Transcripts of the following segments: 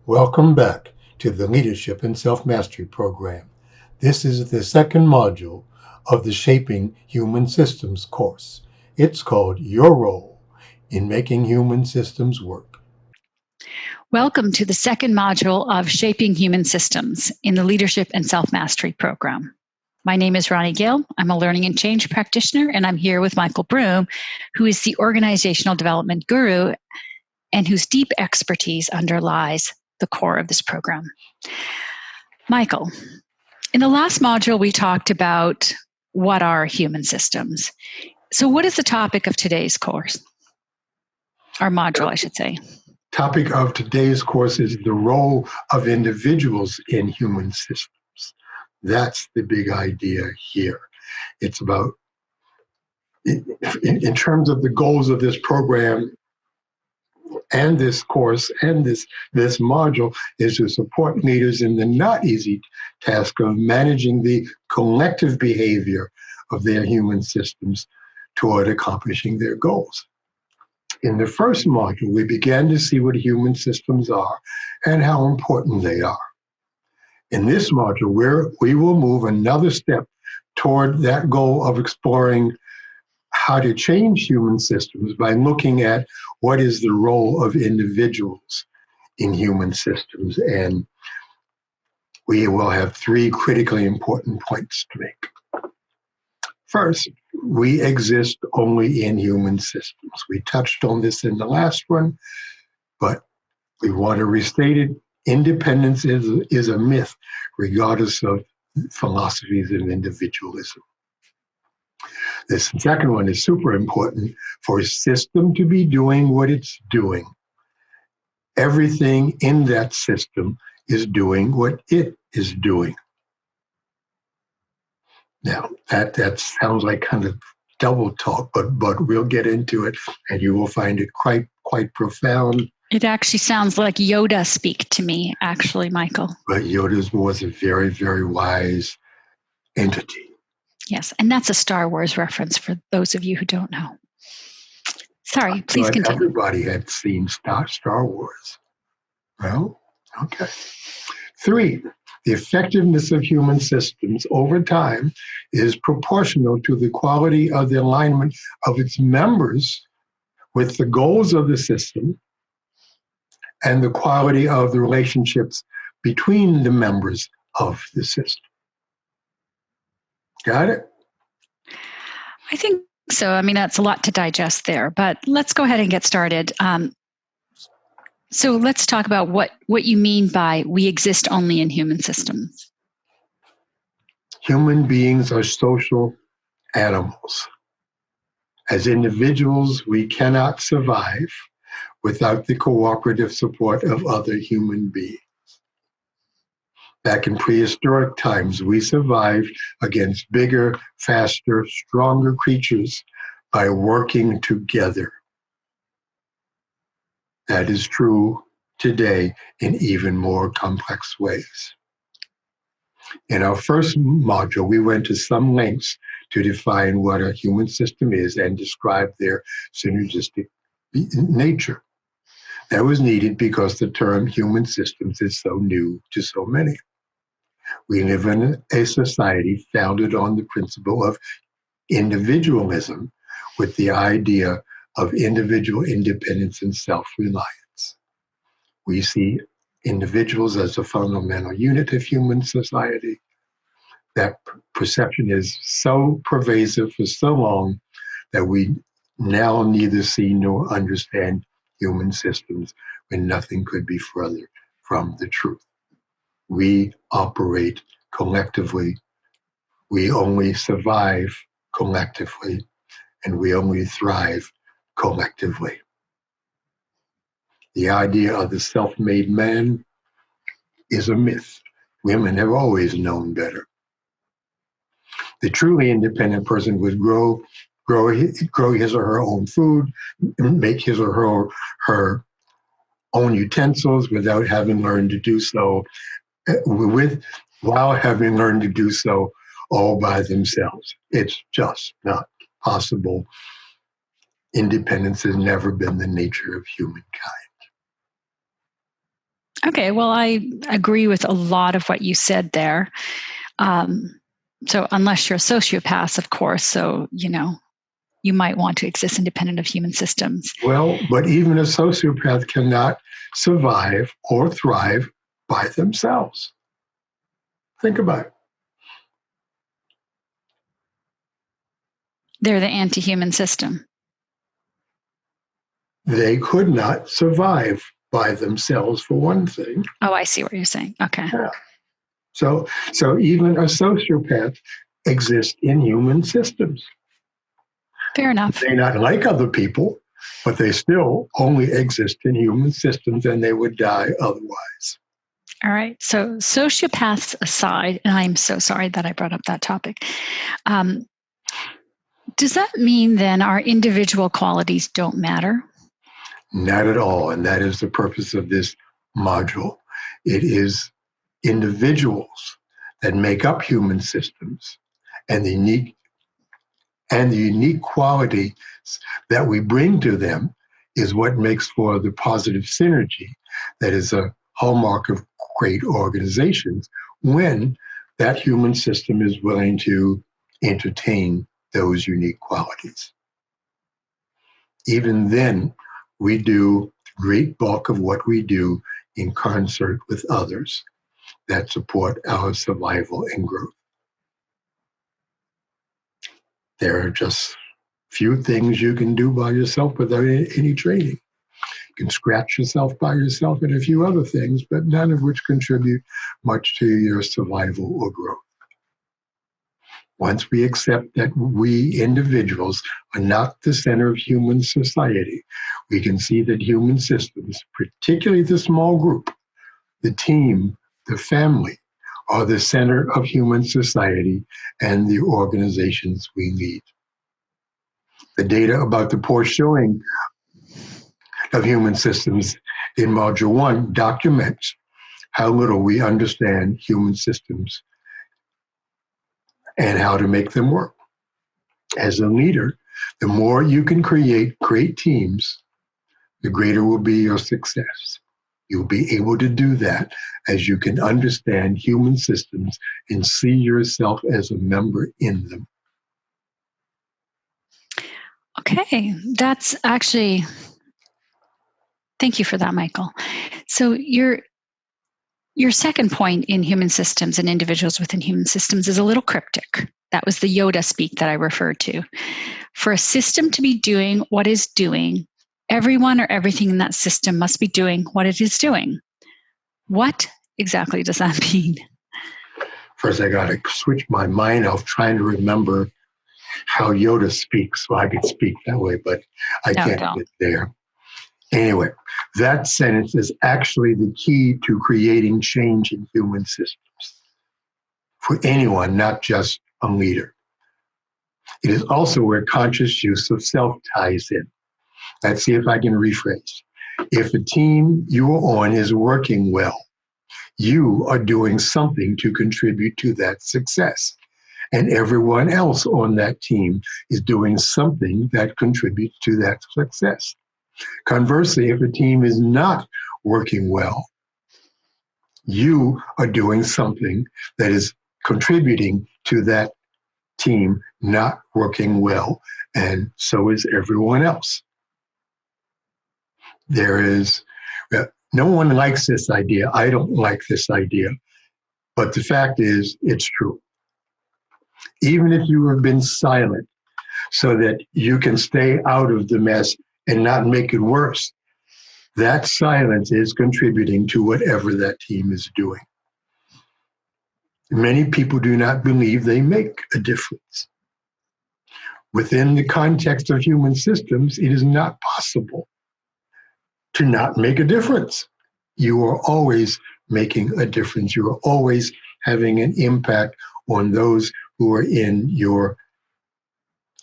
Welcome back to the Leadership and Self-Mastery Program. This is the second module of the Shaping Human Systems course. It's called Your Role in Making Human Systems Work. Welcome to the second module of Shaping Human Systems in the Leadership and Self-Mastery Program. My name is Ronnie Gill. I'm a learning and change practitioner, and I'm here with Michael Broom, who is the organizational development guru and whose deep expertise underlies the core of this program. Michael, in the last module, we talked about what are human systems. So what is the topic of today's course? Or module, I should say. Topic of today's course is the role of individuals in human systems. That's the big idea here. It's about, in terms of the goals of this program, and this course and this module is to support leaders in the not easy task of managing the collective behavior of their human systems toward accomplishing their goals. In the first module, we began to see what human systems are and how important they are. In this module, we will move another step toward that goal of exploring how to change human systems by looking at what is the role of individuals in human systems. And we will have three critically important points to make. First, we exist only in human systems. We touched on this in the last one, but we want to restate it. Independence is a myth, regardless of philosophies of individualism. This second one is super important. For a system to be doing what it's doing, everything in that system is doing what it is doing. Now, that sounds like kind of double talk, but we'll get into it, and you will find it quite profound. It actually sounds like Yoda speak to me, actually, Michael. But Yoda was a very, very wise entity. Yes, and that's a Star Wars reference for those of you who don't know. Sorry, please continue. Everybody had seen Star Wars. Well, okay. 3, the effectiveness of human systems over time is proportional to the quality of the alignment of its members with the goals of the system and the quality of the relationships between the members of the system. Got it? I think so. I mean, that's a lot to digest there, but let's go ahead and get started. So let's talk about what you mean by we exist only in human systems. Human beings are social animals. As individuals, we cannot survive without the cooperative support of other human beings. Back in prehistoric times, we survived against bigger, faster, stronger creatures by working together. That is true today in even more complex ways. In our first module, we went to some lengths to define what a human system is and describe their synergistic nature. That was needed because the term human systems is so new to so many. We live in a society founded on the principle of individualism, with the idea of individual independence and self-reliance. We see individuals as a fundamental unit of human society. That perception is so pervasive for so long that we now neither see nor understand human systems when nothing could be further from the truth. We operate collectively. We only survive collectively, and we only thrive collectively. The idea of the self-made man is a myth. Women have always known better. The truly independent person would grow his or her own food, make his or her own utensils without having learned to do so, while having learned to do so all by themselves. It's just not possible. Independence has never been the nature of humankind. Okay, well, I agree with a lot of what you said there. So unless you're a sociopath, of course, so, you might want to exist independent of human systems. Well, but even a sociopath cannot survive or thrive by themselves. Think about it. They're the anti-human system. They could not survive by themselves, for one thing. Oh, I see what you're saying. Okay. Yeah. So even a sociopath exists in human systems. Fair enough. They not like other people, but they still only exist in human systems, and they would die otherwise. All right. So sociopaths aside, and I'm so sorry that I brought up that topic. Does that mean then our individual qualities don't matter? Not at all. And that is the purpose of this module. It is individuals that make up human systems, and the unique qualities that we bring to them is what makes for the positive synergy that is a hallmark of great organizations, when that human system is willing to entertain those unique qualities. Even then, we do the great bulk of what we do in concert with others that support our survival and growth. There are just few things you can do by yourself without any training. You can scratch yourself by yourself and a few other things, but none of which contribute much to your survival or growth. Once we accept that we individuals are not the center of human society, we can see that human systems, particularly the small group, the team, the family, are the center of human society and the organizations we lead. The data about the poor showing of human systems in Module 1 documents how little we understand human systems and how to make them work. As a leader, the more you can create great teams, the greater will be your success. You'll be able to do that as you can understand human systems and see yourself as a member in them. Okay, that's actually, thank you for that, Michael. So your second point in human systems and individuals within human systems is a little cryptic. That was the Yoda speak that I referred to. For a system to be doing what it's doing, everyone or everything in that system must be doing what it is doing. What exactly does that mean? First, I got to switch my mind off trying to remember how Yoda speaks so I could speak that way, but I can't get there. Anyway, that sentence is actually the key to creating change in human systems for anyone, not just a leader. It is also where conscious use of self ties in. Let's see if I can rephrase. If the team you are on is working well, you are doing something to contribute to that success. And everyone else on that team is doing something that contributes to that success. Conversely, if a team is not working well, you are doing something that is contributing to that team not working well, and so is everyone else. No one likes this idea. I don't like this idea. But the fact is, it's true. Even if you have been silent so that you can stay out of the mess and not make it worse, that silence is contributing to whatever that team is doing. Many people do not believe they make a difference. Within the context of human systems, it is not possible to not make a difference. You are always making a difference. You are always having an impact on those who are in your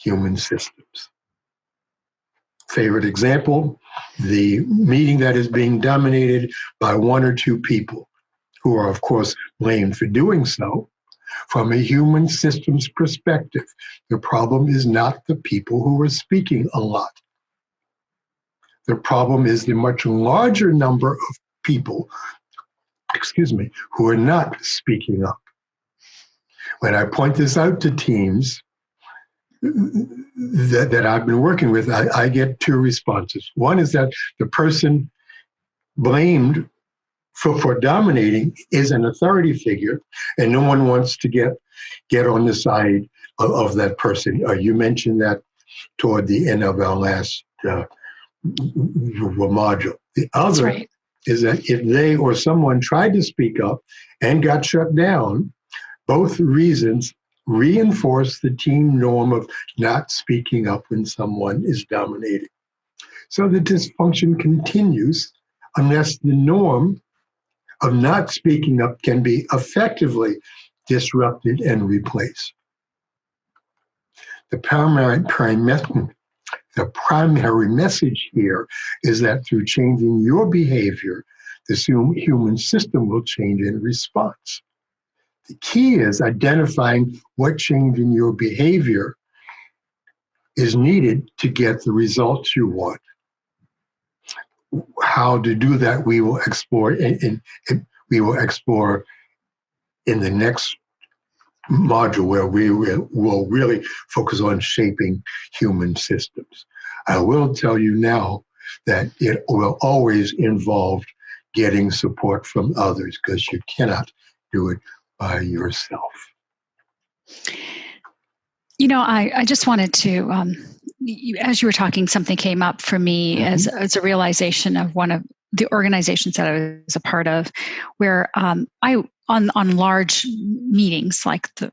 human systems. Favorite example, the meeting that is being dominated by one or two people who are, of course, blamed for doing so. From a human systems perspective, the problem is not the people who are speaking a lot. The problem is the much larger number of people who are not speaking up. When I point this out to teams that I've been working with, I get two responses. One is that the person blamed for dominating is an authority figure, and no one wants to get on the side of that person. You mentioned that toward the end of our last module. The other is that if they or someone tried to speak up and got shut down, both reasons reinforce the team norm of not speaking up when someone is dominating. So the dysfunction continues unless the norm of not speaking up can be effectively disrupted and replaced. The primary message here is that through changing your behavior, the human system will change in response. The key is identifying what change in your behavior is needed to get the results you want. How to do that, we will explore in the next module, where we will really focus on shaping human systems. I will tell you now that it will always involve getting support from others, because you cannot do it by yourself. You know, I just wanted to, as you were talking, something came up for me as a realization of one of the organizations that I was a part of, where on large meetings, like the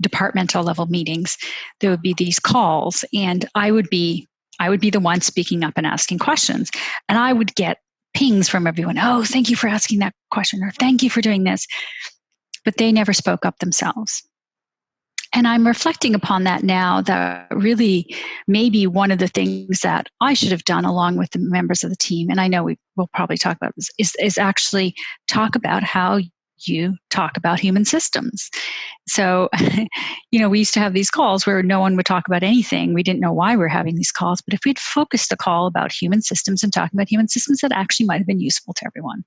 departmental level meetings, there would be these calls, and I would be the one speaking up and asking questions, and I would get pings from everyone. Oh, thank you for asking that question, or thank you for doing this, but they never spoke up themselves. And I'm reflecting upon that now, that really maybe one of the things that I should have done along with the members of the team, and I know we will probably talk about this, is actually talk about how you talk about human systems. So, we used to have these calls where no one would talk about anything. We didn't know why we were having these calls, but if we'd focused the call about human systems and talking about human systems, that actually might have been useful to everyone.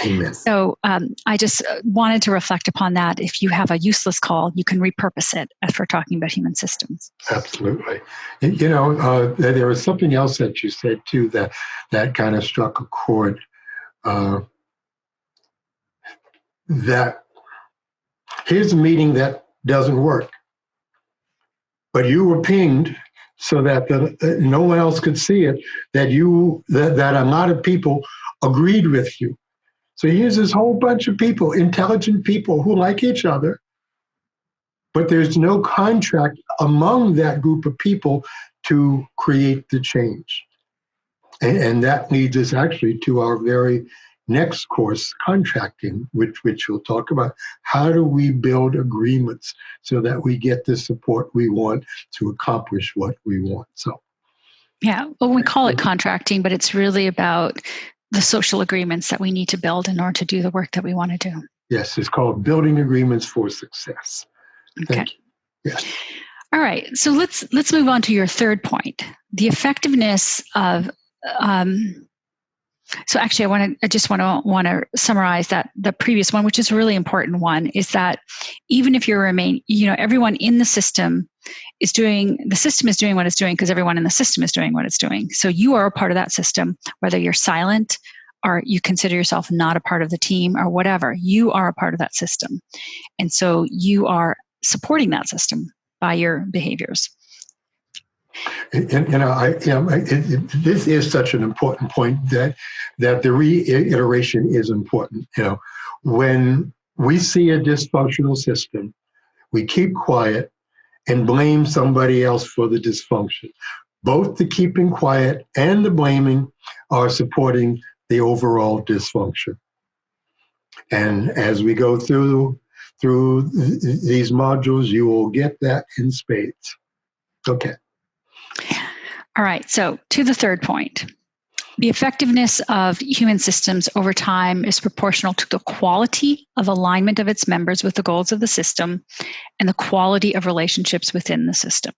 Amen. So I just wanted to reflect upon that. If you have a useless call, you can repurpose it for talking about human systems. Absolutely. There was something else that you said too that kind of struck a chord. That here's a meeting that doesn't work, but you were pinged so that no one else could see it, that a lot of people agreed with you. So here's this whole bunch of people, intelligent people who like each other, but there's no contract among that group of people to create the change. And that leads us actually to our very next course, contracting, which we'll talk about. How do we build agreements so that we get the support we want to accomplish what we want? So, yeah, well, we call it contracting, but it's really about the social agreements that we need to build in order to do the work that we want to do. Yes, it's called building agreements for success. Okay. Thank you. Yes. All right. So let's move on to your third point, the effectiveness of. So actually, I just want to summarize that the previous one, which is a really important one, is that even if everyone in the system is doing what it's doing because everyone in the system is doing what it's doing. So you are a part of that system, whether you're silent or you consider yourself not a part of the team or whatever, you are a part of that system. And so you are supporting that system by your behaviors. This is such an important point that the reiteration is important. When we see a dysfunctional system, we keep quiet and blame somebody else for the dysfunction. Both the keeping quiet and the blaming are supporting the overall dysfunction. And as we go through these modules, you will get that in spades. Okay. All right, so to the third point. The effectiveness of human systems over time is proportional to the quality of alignment of its members with the goals of the system and the quality of relationships within the system.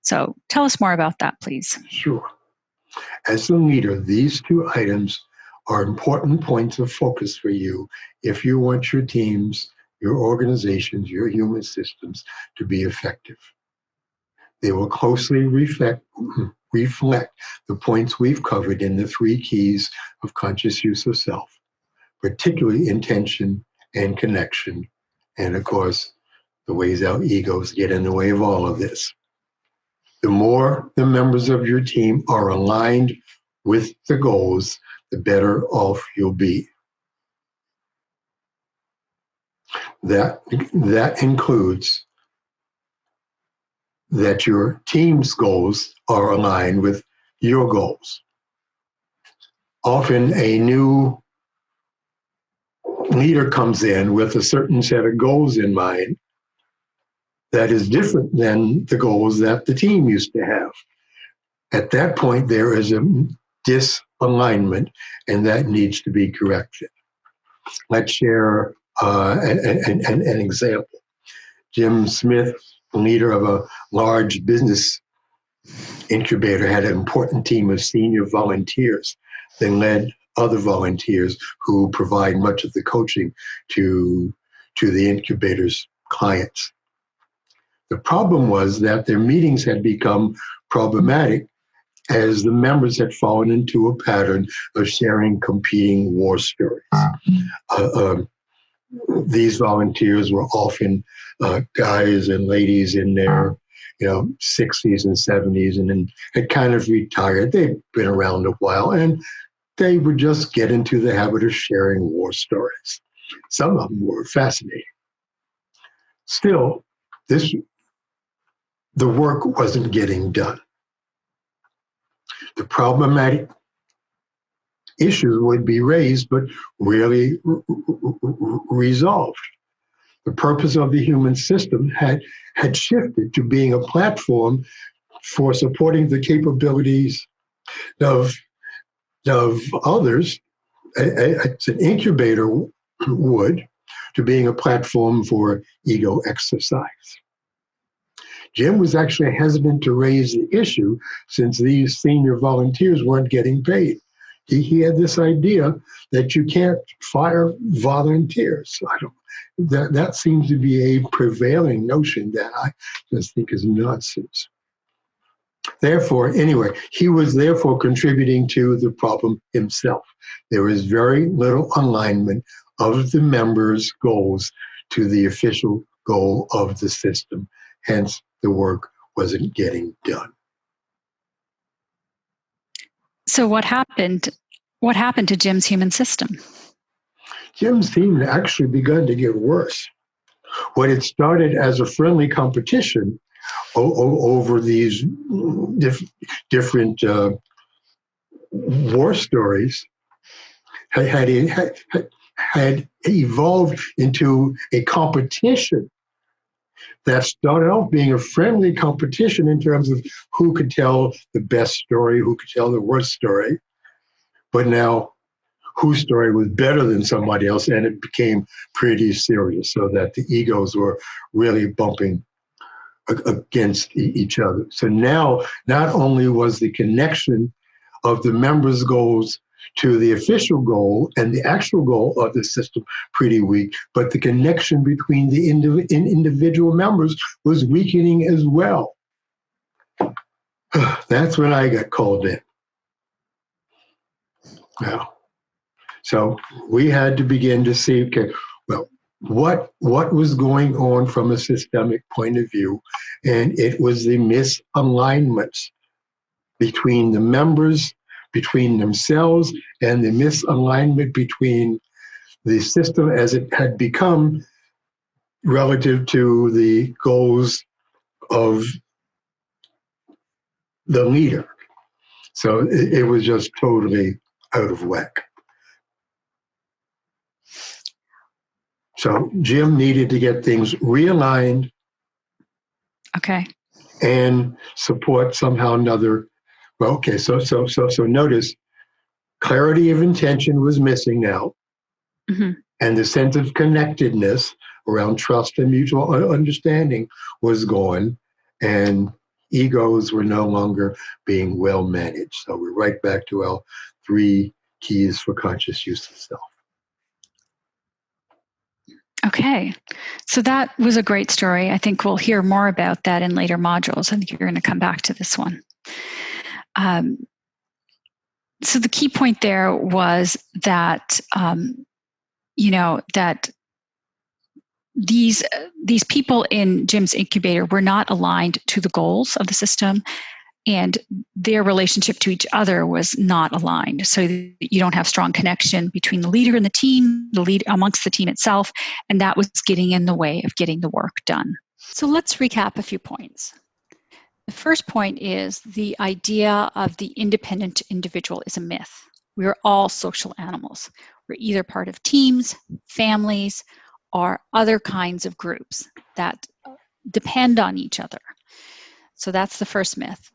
So tell us more about that, please. Sure. As the leader, these two items are important points of focus for you if you want your teams, your organizations, your human systems to be effective. They will closely reflect the points we've covered in the 3 keys of conscious use of self, particularly intention and connection, and of course, the ways our egos get in the way of all of this. The more the members of your team are aligned with the goals, the better off you'll be. That includes that your team's goals are aligned with your goals. Often a new leader comes in with a certain set of goals in mind that is different than the goals that the team used to have. At that point, there is a disalignment, and that needs to be corrected. Let's share an example. Jim Smith, leader of a large business incubator, had an important team of senior volunteers that led other volunteers who provide much of the coaching to the incubator's clients. The problem was that their meetings had become problematic as the members had fallen into a pattern of sharing competing war stories. These volunteers were often guys and ladies in their 60s and 70s, and then had kind of retired. They'd been around a while, and they would just get into the habit of sharing war stories. Some of them were fascinating. Still, the work wasn't getting done. The problematic issues would be raised, but rarely resolved. The purpose of the human system had shifted to being a platform for supporting the capabilities of others. It's an incubator would, to being a platform for ego exercise. Jim was actually hesitant to raise the issue since these senior volunteers weren't getting paid. He had this idea that you can't fire volunteers. That seems to be a prevailing notion that I just think is nonsense. Therefore, anyway, he was therefore contributing to the problem himself. There was very little alignment of the members' goals to the official goal of the system. Hence, the work wasn't getting done. So what happened? What happened to Jim's human system? Jim's team actually begun to get worse. What had started as a friendly competition over these different war stories had evolved into a competition that started off being a friendly competition in terms of who could tell the best story, who could tell the worst story. But now, whose story was better than somebody else, and it became pretty serious, so that the egos were really bumping against each other. So now, not only was the connection of the members' goals to the official goal and the actual goal of the system pretty weak, but the connection between the individual members was weakening as well. That's when I got called in. Now, so we had to begin to see, okay, well, what was going on from a systemic point of view, and it was the misalignments between the members, between themselves, and the misalignment between the system as it had become relative to the goals of the leader. So it was just totally out of whack. So Jim needed to get things realigned. Okay. And support somehow another. Well, okay, so notice clarity of intention was missing now. Mm-hmm. And the sense of connectedness around trust and mutual understanding was gone, and egos were no longer being well managed. So we're right back to our 3 keys for conscious use of self. Okay, so that was a great story. I think we'll hear more about that in later modules. I think you're going to come back to this one. So the key point there was that, that these people in Jim's incubator were not aligned to the goals of the system, and their relationship to each other was not aligned. So you don't have strong connection between the leader and the team, the lead amongst the team itself, and that was getting in the way of getting the work done. So let's recap a few points. The first point is the idea of the independent individual is a myth. We are all social animals. We're either part of teams, families, or other kinds of groups that depend on each other. So that's the first myth.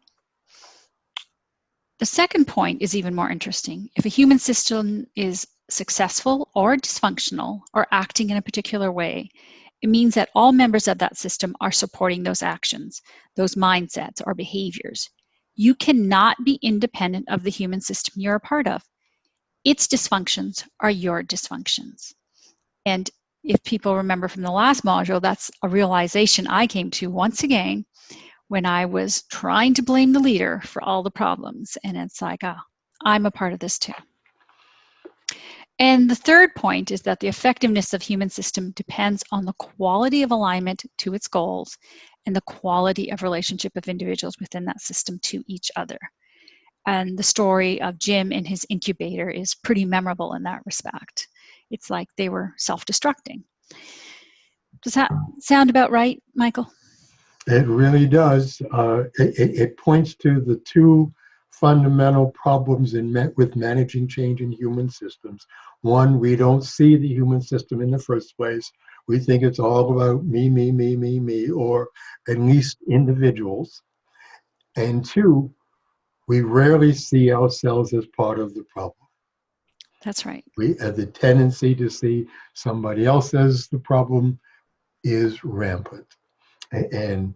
The second point is even more interesting. If a human system is successful or dysfunctional or acting in a particular way, it means that all members of that system are supporting those actions, those mindsets or behaviors. You cannot be independent of the human system you're a part of. Its dysfunctions are your dysfunctions. And if people remember from the last module, that's a realization I came to once again when I was trying to blame the leader for all the problems. And it's like, I'm a part of this too. And the third point is that the effectiveness of human system depends on the quality of alignment to its goals and the quality of relationship of individuals within that system to each other. And the story of Jim and his incubator is pretty memorable in that respect. It's like they were self-destructing. Does that sound about right, Michael? It really does. It points to the two fundamental problems with managing change in human systems. One, we don't see the human system in the first place. We think it's all about me, or at least individuals. And two, we rarely see ourselves as part of the problem. That's right. We have the tendency to see somebody else as the problem is rampant. And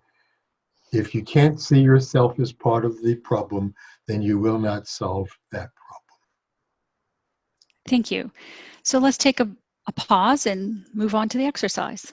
if you can't see yourself as part of the problem, then you will not solve that problem. Thank you. So let's take a pause and move on to the exercise.